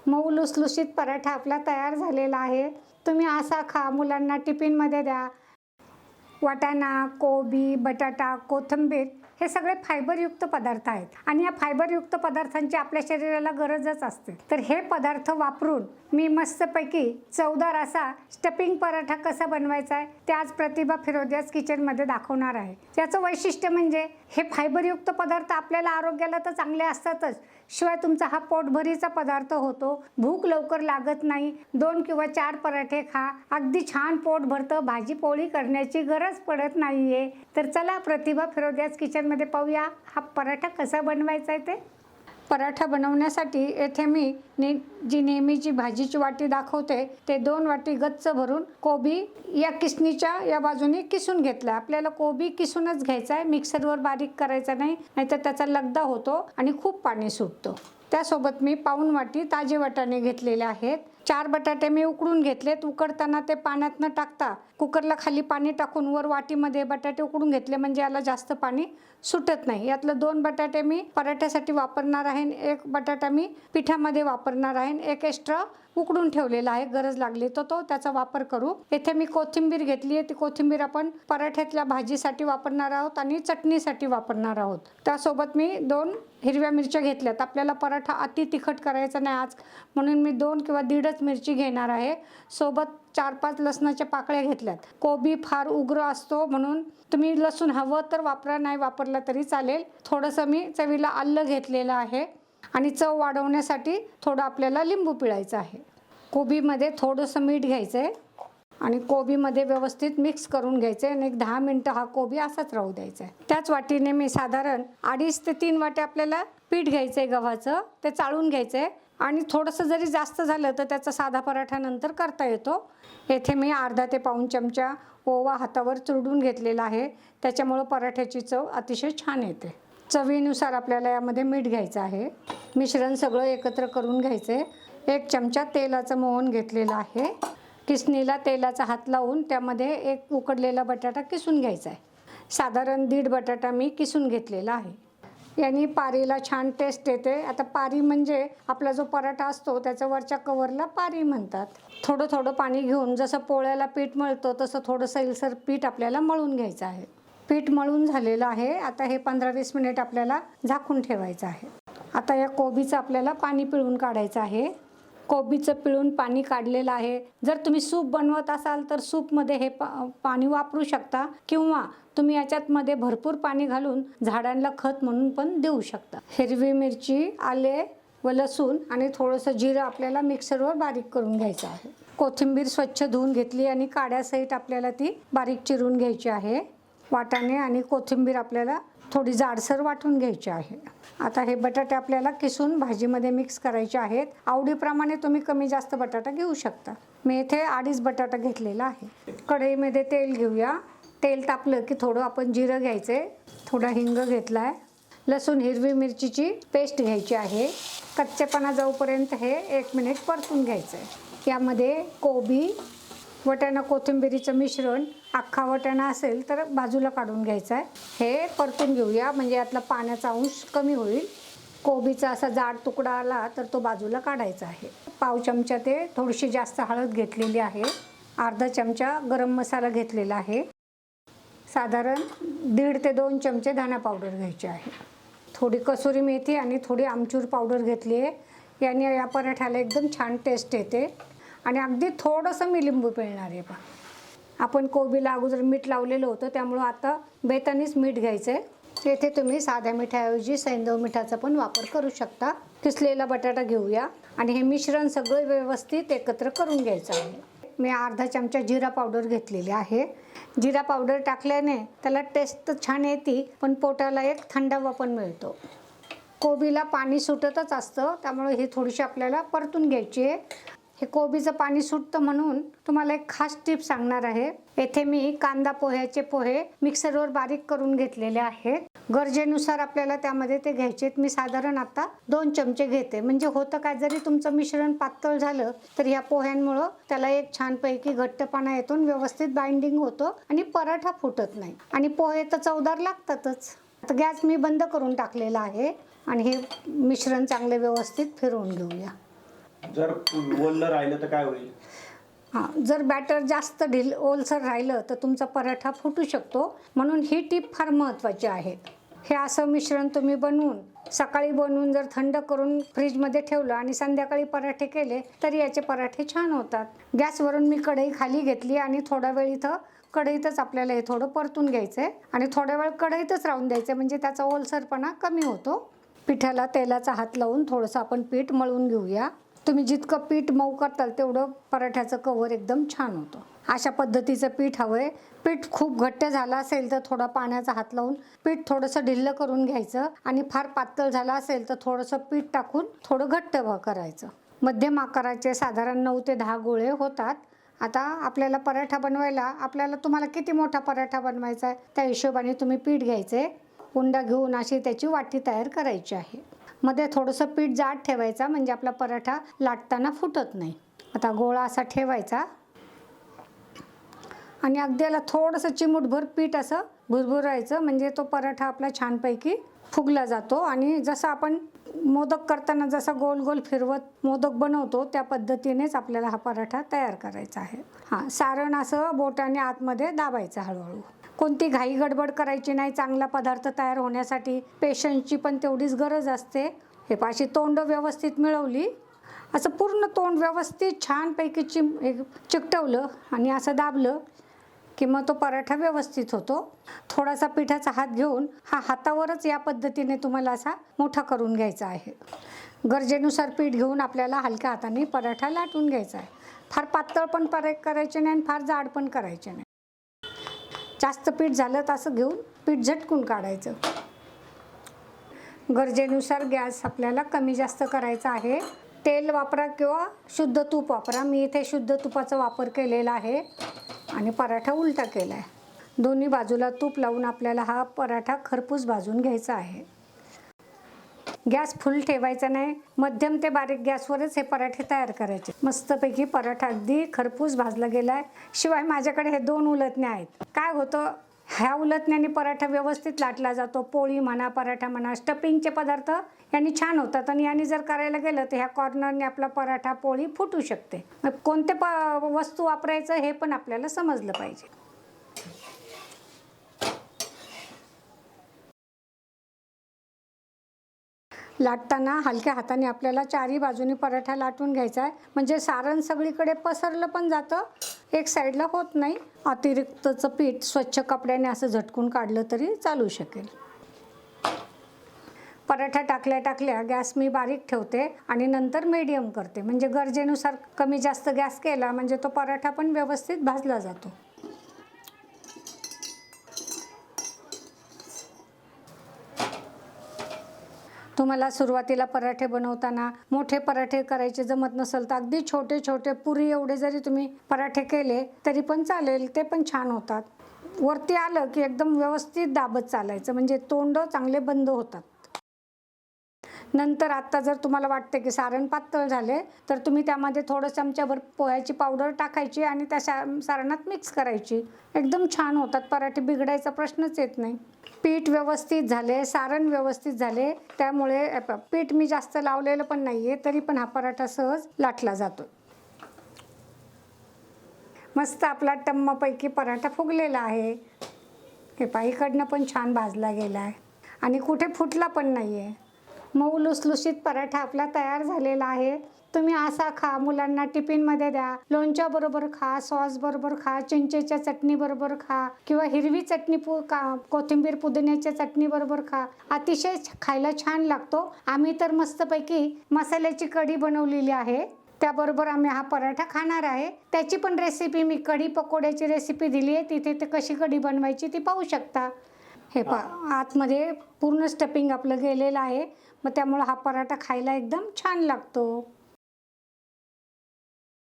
मऊ लुसलुशीत पराठा आपला तयार झालेला आहे। तुम्ही असा खा, मुलांना टिफिनमध्ये द्या। वाटाणा, कोबी, बटाटा, कोथिंबीर हे सगळे फायबरयुक्त पदार्थ आहेत आणि या फायबरयुक्त पदार्थांची आपल्या शरीराला गरजच असते। तर हे पदार्थ वापरून मी मस्तपैकी चवदार असा स्टफिंग पराठा कसा बनवायचा आहे ते आज प्रतिभा फिरोदियाज किचनमध्ये दाखवणार आहे। याचं वैशिष्ट्य म्हणजे हे फायबरयुक्त पदार्थ आपल्याला आरोग्याला तर चांगले असतातच, शिवाय तुमचा हा पोटभरीचा पदार्थ होतो, भूक लवकर लागत नाही। 2 किंवा 4 पराठे खा, अगदी छान पोट भरतं, भाजी पोळी करण्याची गरज पडत नाहीये। तर चला प्रतिभा फिरोदियाज किचनमध्ये पाहूया हा पराठा कसा बनवायचा आहे ते। पराठा बनवण्यासाठी येथे मी जी नेहमीची भाजीची वाटी दाखवते ते 2 वाटी गच्च भरून कोबी या किसणीच्या या बाजूने किसून घेतला। आपल्याला कोबी किसूनच घ्यायचा आहे, मिक्सरवर बारीक करायचा नाही, नाहीतर त्याचा लगदा होतो आणि खूप पाणी सुटतो। त्यासोबत मी पाऊण वाटी ताजे वाटाणे घेतलेले आहेत। 4 बटाटे मी उकडून घेतलेत। उकडताना ते पाण्यात न टाकता कुकरला खाली पाणी टाकून वर वाटीमध्ये बटाटे उकडून घेतले, म्हणजे याला जास्त पाणी सुटत नाही। यातलं 2 बटाटे मी पराठ्यासाठी वापरणार आहे, 1 बटाटा मी पिठामध्ये वापरणार आहे, 1 एक्स्ट्रा उकडून ठेवलेला आहे, गरज लागली तर तो त्याचा वापर करू। येथे मी कोथिंबीर घेतली आहे, ती कोथिंबीर आपण पराठ्यातल्या भाजीसाठी वापरणार आहोत आणि चटणीसाठी वापरणार आहोत। त्यासोबत मी 2 हिरव्या मिरच्या घेतल्यात। आपल्याला पराठा अति तिखट करायचा नाही आज, म्हणून मी 2 किंवा 1.5 मिरची घेणार आहे। सोबत 4-5 लसणाच्या पाकळ्या घेतल्यात। कोबी फार उग्र असतो, म्हणून तुम्ही लसूण हवं तर वापरा, नाही वापरला तरी चालेल। थोडंसं मी चवीला आलं घेतलेलं आहे आणि चव वाढवण्यासाठी थोडं आपल्याला लिंबू पिळायचं आहे। कोबीमध्ये थोडंसं मीठ घ्यायचं आहे आणि कोबीमध्ये व्यवस्थित मिक्स करून घ्यायचं आहे आणि 10 मिनिटं हा कोबी असाच राहू द्यायचा आहे। त्याच वाटीने मी साधारण 2.5 ते 3 वाटे आपल्याला पीठ घ्यायचं आहे गव्हाचं, ते चाळून घ्यायचं आहे आणि थोडंसं जरी जास्त झालं तर त्याचा साधा पराठा नंतर करता येतो। येथे मी अर्धा ते पाऊण चमचा ओवा हातावर चुरडून घेतलेला आहे, त्याच्यामुळं पराठ्याची चव अतिशय छान येते। चवीनुसार आपल्याला यामध्ये मीठ घ्यायचं आहे। मिश्रण सगळं एकत्र करून घ्यायचं आहे। 1 चमचा तेलाचं मोहन घेतलेलं आहे। किसणीला तेलाचा हात लावून त्यामध्ये 1 उकडलेला बटाटा किसून घ्यायचा आहे। साधारण 1.5 बटाटा मी किसून घेतलेला आहे। यांनी पारीला छान टेस्ट येते। आता पारी म्हणजे आपला जो पराठा असतो त्याच्या वरच्या कवरला पारी म्हणतात। थोडं थोडं पाणी घेऊन जसं पोळ्याला पीठ मळतो तसं थोडं सैलसर पीठ आपल्याला मळून घ्यायचं आहे। पीठ मळून झालेलं आहे। आता हे 15-20 मिनिट आपल्याला झाकून ठेवायचं आहे। आता या कोबीचं आपल्याला पाणी पिळून काढायचं आहे। कोबीचं पिळून पाणी काढलेलं आहे। जर तुम्ही सूप बनवत असाल तर सूपमध्ये हे पाणी वापरू शकता, किंवा तुम्ही याच्यामध्ये भरपूर पाणी घालून झाडांना खत म्हणून पण देऊ शकता। हिरवी मिरची, आले व लसूण आणि थोडंसं जिरं आपल्याला मिक्सरवर बारीक करून घ्यायचं आहे। कोथिंबीर स्वच्छ धुवून घेतली आणि काड्यासहित आपल्याला ती बारीक चिरून घ्यायची आहे। वाटाणे आणि कोथिंबीर आपल्याला थोडी जाडसर वाटून घ्यायची आहे। आता हे बटाटे आपल्याला किसून भाजीमध्ये मिक्स करायचे आहेत। आवडीप्रमाणे तुम्ही कमी जास्त बटाटा घेऊ शकता। मी इथे 2.5 बटाटा घेतलेला आहे। कढईमध्ये तेल घेऊया। तेल तापलं की थोडं आपण जिरं घ्यायचे, थोडा हिंग घेतलाय, लसूण हिरवी मिरचीची पेस्ट घ्यायची आहे। कच्चेपणा जाऊपर्यंत हे 1 मिनिट परतून घ्यायचं आहे। यामध्ये कोबी, वाटाणा कोथिंबीरीचं मिश्रण, अख्खा वाटाणा असेल तर बाजूला काढून घ्यायचं आहे। हे परतून घेऊया, म्हणजे यातला पाण्याचा अंश कमी होईल। कोबीचा असा जाड तुकडा आला तर तो बाजूला काढायचा आहे। पाव चमचा ते थोडीशी जास्त हळद घेतलेली आहे। अर्धा चमचा गरम मसाला घेतलेला आहे। साधारण 1.5 ते 2 चमचे धना पावडर घ्यायचे आहे। थोडी कसुरी मेथी आणि थोडी आमचूर पावडर घेतली आहे। याने या पराठ्याला एकदम छान टेस्ट येते। आणि अगदी थोडंसं मी लिंबू पिळणार आहे। आपण कोबीला अगोदर मीठ लावलेलं होतं, त्यामुळं आता बेतानीच मीठ घ्यायचं आहे। येथे तुम्ही साध्या मिठाऐवजी सैंधव मिठाचा पण वापर करू शकता। किसलेला बटाटा घेऊया आणि हे मिश्रण सगळं व्यवस्थित एकत्र करून घ्यायचं आहे। मी अर्धा चमचा जिरा पावडर घेतलेली आहे। जिरा पावडर टाकल्याने त्याला टेस्ट तर छान येते, पण पोटाला एक थंडावा पण मिळतो। कोबीला पाणी सुटतच असतं, त्यामुळे ही थोडीशी आपल्याला परतून घ्यायची आहे। हे कोबीचं पाणी सुटतं म्हणून तुम्हाला एक खास टिप सांगणार आहे। येथे मी कांदा पोह्याचे पोहे मिक्सरवर बारीक करून घेतलेले आहेत। गरजेनुसार आपल्याला त्यामध्ये ते घ्यायचे। मी साधारण आता 2 चमचे घेते, म्हणजे होतं काय, जरी तुमचं मिश्रण पातळ झालं तर ह्या पोह्यांमुळं त्याला एक छानपैकी घट्टपणा येतो, व्यवस्थित बाइंडिंग होतं आणि पराठा फुटत नाही। आणि पोहे तर चवदार लागतातच। आता गॅस मी बंद करून टाकलेला आहे आणि हे मिश्रण चांगले व्यवस्थित फिरवून घेऊया। जर ओललं राहिलं तर काय होईल? हां, जर बॅटर जास्त ओलसर राहिलं तर तुमचा पराठा फुटू शकतो, म्हणून ही टिप फार महत्त्वाची आहे. हे असं मिश्रण तुम्ही बनवून सकाळी बनवून जर थंड करून फ्रीजमध्ये ठेवलं आणि संध्याकाळी पराठे केले तरी याचे पराठे छान होतात. गॅसवरून मी कढई खाली घेतली आणि थोडा वेळ इथं कढईतच आपल्याला हे थोडं परतून घ्यायचं आहे आणि थोड्या वेळ कढईतच राहून द्यायचं, म्हणजे त्याचा ओलसरपणा कमी होतो. पिठाला तेलाचा हात लावून थोडंसं आपण पीठ मळून घेऊया. तुम्ही जितकं पीठ मऊ करताल तेवढं पराठ्याचं कव्हर एकदम छान होतं. अशा पद्धतीचं पीठ हवं आहे. पीठ खूप घट्ट झालं असेल तर थोडा पाण्याचा हात लावून पीठ थोडंसं ढिल्लं करून घ्यायचं आणि फार पातळ झालं असेल तर थोडंसं पीठ टाकून थोडं घट्ट करायचं. मध्यम आकाराचे साधारण 9 ते 10 गोळे होतात. आता आपल्याला पराठा बनवायला आपल्याला तुम्हाला किती मोठा पराठा बनवायचा आहे त्या हिशोबाने तुम्ही पीठ घ्यायचे. उंडा घेऊन अशी त्याची वाटी तयार करायची आहे. मध्ये थोडंसं पीठ जाड ठेवायचा म्हणजे आपला पराठा लाटताना फुटत नाही. आता गोळा असा ठेवायचा आणि अगदी याला थोडंसं चिमूटभर पीठ असं भुरभुरायचं म्हणजे तो पराठा आपला छानपैकी फुगला जातो. आणि जसं आपण मोदक करताना जसा गोल गोल फिरवत मोदक बनवतो त्या पद्धतीनेच आपल्याला हा पराठा तयार करायचा आहे. हां, सारण असं बोटाने आतमध्ये दाबायचं हळूहळू. कोणती घाई गडबड करायची नाही. चांगला पदार्थ तयार होण्यासाठी पेशन्सची पण तेवढीच गरज असते. हे पाशी तोंड व्यवस्थित मिळवली, असं पूर्ण तोंड व्यवस्थित छानपैकी चिकटवलं आणि असं दाबलं की मग तो पराठा व्यवस्थित होतो. थोडासा पिठाचा हात घेऊन हा हातावरच या पद्धतीने तुम्हाला असा मोठा करून घ्यायचा आहे. गरजेनुसार पीठ घेऊन आपल्याला हलक्या हाताने पराठा लाटून घ्यायचा आहे. फार पातळ पण करायचे नाही आणि फार जाड पण करायचे नाही. जास्त पीठ झालं तर असं घेऊन पीठ झटकून काढायचं. गरजेनुसार गॅस आपल्याला कमी जास्त करायचा आहे. तेल वापरा किंवा शुद्ध तूप वापरा. मी इथे शुद्ध तुपाचा वापर केलेला आहे आणि पराठा उलटा केला आहे. दोन्ही बाजूला तूप लावून आपल्याला हा पराठा खरपूस भाजून घ्यायचा आहे. गॅस फुल ठेवायचा नाही, मध्यम ते बारीक गॅसवरच हे पराठे तयार करायचे. मस्तपैकी पराठा अगदी खरपूस भाजला गेला आहे. शिवाय माझ्याकडे हे 2 उलटण्या आहेत. काय होतं, ह्या उलटण्याने पराठा व्यवस्थित लाटला जातो. पोळी म्हणा, पराठा म्हणा, स्टफिंगचे पदार्थ यांनी छान होतात आणि यांनी जर करायला गेलं तर ह्या कॉर्नरने आपला पराठा पोळी फुटू शकते. कोणते वस्तू वापरायचं हे पण आपल्याला समजलं पाहिजे. लाटताना हलक्या हाताने आपल्याला चारी बाजूनी पराठा लाटून घ्यायचा आहे, म्हणजे सारण सगळीकडे पसरलं पण जातं, एक साईडला होत नाही. अतिरिक्तचं पीठ स्वच्छ कपड्याने असं झटकून काढलं तरी चालू शकेल. पराठा टाकल्या गॅस मी बारीक ठेवते आणि नंतर मीडियम करते, म्हणजे गरजेनुसार कमी जास्त गॅस केला म्हणजे तो पराठा पण व्यवस्थित भाजला जातो. तुम्हाला सुरुवातीला पराठे बनवताना मोठे पराठे करायचे जमत नसेल तर अगदी छोटे छोटे पुरी एवढे जरी तुम्ही पराठे केले तरी पण चालेल, ते पण छान होतात. वरती आलं की एकदम व्यवस्थित दाबत चालायचं, म्हणजे तोंड चांगले बंद होतात. नंतर आता जर तुम्हाला वाटते की सारण पातळ झाले तर तुम्ही त्यामध्ये थोडं चमच्याभर पोह्याची पावडर टाकायची आणि त्या सारणात मिक्स करायची. एकदम छान होतात पराठे, बिघडायचा प्रश्नच येत नाही. पीठ व्यवस्थित झाले, सारण व्यवस्थित झाले, त्यामुळे पीठ मी जास्त लावलेलं पण नाही आहे, तरी पण हा पराठा सहज लाटला जातो. मस्त आपला टम्मपैकी पराठा फुगलेला आहे. हे पाईकडनं पण छान भाजला गेला आहे आणि कुठे फुटला पण नाही आहे. मऊ लुसलुशीत पराठा आपला तयार झालेला आहे. तुम्ही असा खा, मुलांना टिफिनमध्ये द्या, लोणच्या बरोबर खा, सॉस बरोबर खा, चिंचेच्या चटणी बरोबर खा किंवा हिरवी चटणी कोथिंबीर पुदिन्याच्या चटणी बरोबर खा. अतिशय खायला छान लागतो. आम्ही तर मस्तपैकी मसाल्याची कढी बनवलेली आहे, त्याबरोबर आम्ही हा पराठा खाणार आहे. त्याची पण रेसिपी मी कढी पकोड्याची रेसिपी दिली आहे, तिथे ते कशी कढी बनवायची ती पाहू शकता. हे आतमध्ये पूर्ण स्टफिंग आपलं गेलेलं आहे, मग त्यामुळे हा पराठा खायला एकदम छान लागतो.